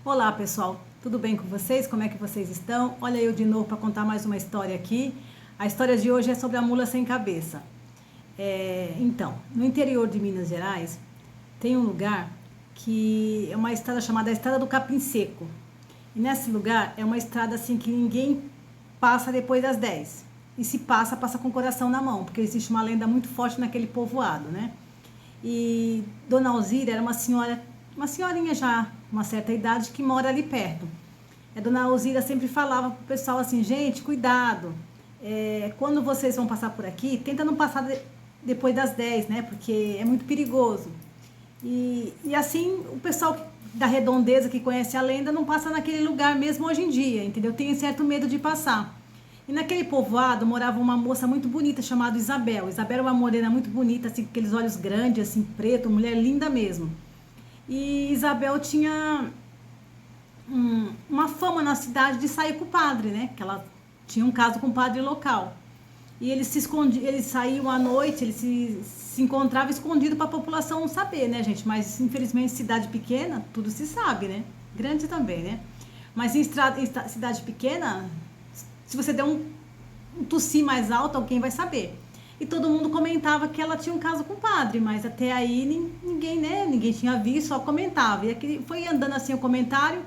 Olá pessoal, tudo bem com vocês? Como é que vocês estão? Olha eu de novo para contar mais uma história aqui. A história de hoje é sobre a mula sem cabeça. Então, no interior de Minas Gerais tem um lugar que é uma estrada chamada Estrada do Capim Seco. E nesse lugar é uma estrada assim que ninguém passa depois das 10. E se passa, passa com o coração na mão, porque existe uma lenda muito forte naquele povoado, né? E Dona Alzira era uma senhorinha já, uma certa idade, que mora ali perto. A Dona Alzira sempre falava pro pessoal assim, gente, cuidado, quando vocês vão passar por aqui, tenta não passar depois das 10, né, porque é muito perigoso. E assim, o pessoal da redondeza que conhece a lenda não passa naquele lugar mesmo hoje em dia, entendeu? Tem certo medo de passar. E naquele povoado morava uma moça muito bonita chamada Isabel. Isabel era uma morena muito bonita, assim, com aqueles olhos grandes, assim, preto, mulher linda mesmo. E Isabel tinha uma fama na cidade de sair com o padre, né? Que ela tinha um caso com o padre local. E eles se escondiam, eles saíam à noite, eles se encontravam escondido para a população não saber, né, gente? Mas infelizmente cidade pequena, tudo se sabe, né? Grande também, né? Mas em cidade pequena, se você der um tossir mais alto, alguém vai saber. E todo mundo comentava que ela tinha um caso com o padre, mas até aí ninguém, né? Ninguém tinha visto, só comentava. E aquele, foi andando assim o comentário.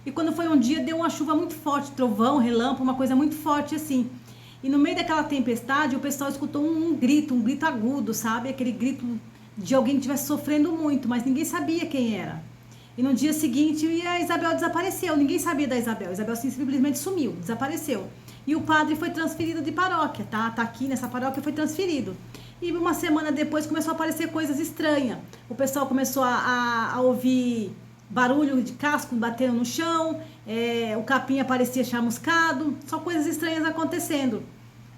E quando foi um dia, deu uma chuva muito forte, trovão, relâmpago, uma coisa muito forte assim. E no meio daquela tempestade, o pessoal escutou um grito agudo, sabe? Aquele grito de alguém que estivesse sofrendo muito, mas ninguém sabia quem era. E no dia seguinte, a Isabel desapareceu. Ninguém sabia da Isabel. A Isabel simplesmente sumiu, desapareceu. E o padre foi transferido de paróquia, tá? Tá aqui nessa paróquia, foi transferido. E uma semana depois começou a aparecer coisas estranhas. O pessoal começou a ouvir barulho de casco batendo no chão, o capim aparecia chamuscado, só coisas estranhas acontecendo.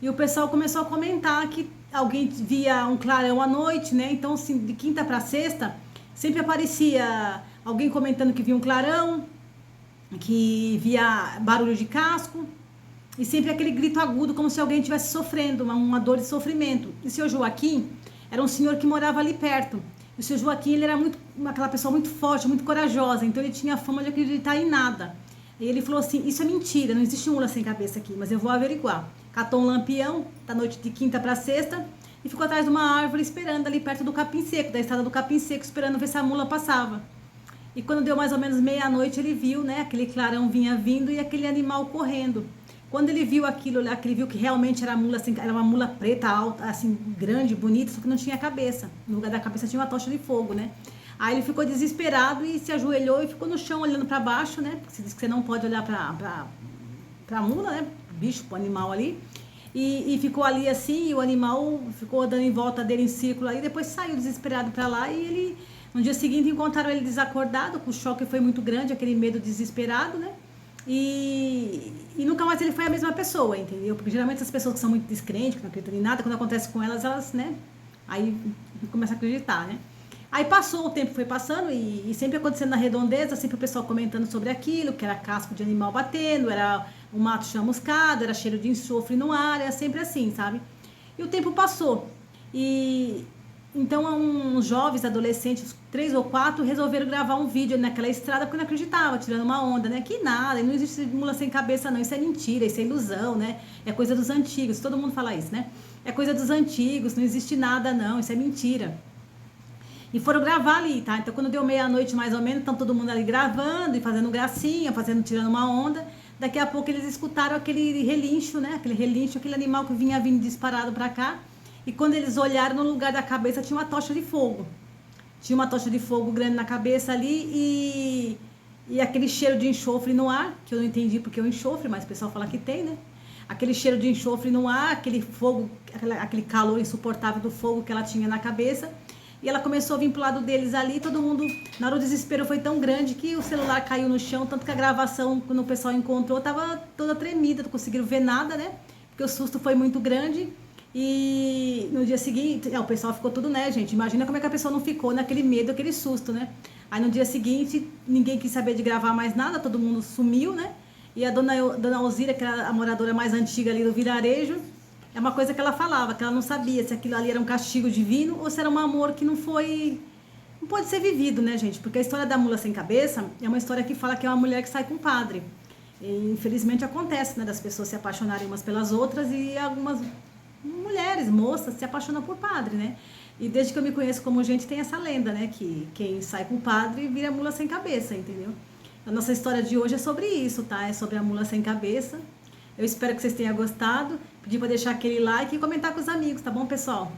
E o pessoal começou a comentar que alguém via um clarão à noite, né? Então, assim, de quinta para sexta, sempre aparecia alguém comentando que via um clarão, que via barulho de casco, e sempre aquele grito agudo, como se alguém estivesse sofrendo, uma dor de sofrimento. E o seu Joaquim era um senhor que morava ali perto. E o seu Joaquim, ele era aquela pessoa muito forte, muito corajosa, então ele tinha a fama de acreditar em nada. E ele falou assim, isso é mentira, não existe mula sem cabeça aqui, mas eu vou averiguar. Catou um lampião, da noite de quinta para sexta, e ficou atrás de uma árvore esperando ali perto do Capim Seco, da estrada do Capim Seco, esperando ver se a mula passava. E quando deu mais ou menos meia-noite, ele viu, né, aquele clarão vinha vindo e aquele animal correndo. Quando ele viu aquilo, ele viu que realmente era mula, assim, era uma mula preta, alta, assim, grande, bonita, só que não tinha cabeça. No lugar da cabeça tinha uma tocha de fogo, né? Aí ele ficou desesperado e se ajoelhou e ficou no chão olhando para baixo, né? Porque você diz que você não pode olhar pra mula, né? Bicho, pro animal ali. E ficou ali assim, e o animal ficou dando em volta dele em círculo aí, depois saiu desesperado para lá e ele, no dia seguinte, encontraram ele desacordado, o choque foi muito grande, aquele medo desesperado, né? E nunca mais ele foi a mesma pessoa, entendeu? Porque geralmente as pessoas que são muito descrentes, que não acreditam em nada, quando acontece com elas, elas, né? Aí começam a acreditar, né? Aí passou, o tempo foi passando e sempre acontecendo na redondeza, sempre o pessoal comentando sobre aquilo, que era casco de animal batendo, era um mato chamuscado, era cheiro de enxofre no ar, era sempre assim, sabe? E o tempo passou. E então uns jovens, adolescentes, 3 ou 4, resolveram gravar um vídeo naquela estrada porque não acreditava, tirando uma onda, né? Que nada, não existe mula sem cabeça não, isso é mentira, isso é ilusão, né? É coisa dos antigos, todo mundo fala isso, né? É coisa dos antigos, não existe nada não, isso é mentira. E foram gravar ali, tá? Então quando deu meia-noite mais ou menos, estão todo mundo ali gravando e fazendo gracinha, tirando uma onda. Daqui a pouco eles escutaram aquele relincho, né? Aquele relincho, aquele animal que vinha vindo disparado para cá. E quando eles olharam, no lugar da cabeça tinha uma tocha de fogo. Tinha uma tocha de fogo grande na cabeça ali e aquele cheiro de enxofre no ar, que eu não entendi porque é o enxofre, mas o pessoal fala que tem, né? Aquele cheiro de enxofre no ar, aquele fogo, aquele calor insuportável do fogo que ela tinha na cabeça. E ela começou a vir pro lado deles ali, todo mundo, na hora o desespero foi tão grande que o celular caiu no chão, tanto que a gravação, quando o pessoal encontrou, tava toda tremida, não conseguiram ver nada, né? Porque o susto foi muito grande. E no dia seguinte, o pessoal ficou tudo, né, gente? Imagina como é que a pessoa não ficou naquele medo, aquele susto, né? Aí no dia seguinte, ninguém quis saber de gravar mais nada, todo mundo sumiu, né? E a dona Alzira, que era a moradora mais antiga ali do vilarejo, é uma coisa que ela falava, que ela não sabia se aquilo ali era um castigo divino ou se era um amor que não foi não pode ser vivido, né, gente? Porque a história da mula sem cabeça é uma história que fala que é uma mulher que sai com o padre. E, infelizmente acontece, né, das pessoas se apaixonarem umas pelas outras e algumas mulheres, moças, se apaixonam por padre, né? E desde que eu me conheço como gente, tem essa lenda, né? Que quem sai com o padre vira mula sem cabeça, entendeu? A nossa história de hoje é sobre isso, tá? É sobre a mula sem cabeça. Eu espero que vocês tenham gostado. Pedir para deixar aquele like e comentar com os amigos, tá bom, pessoal?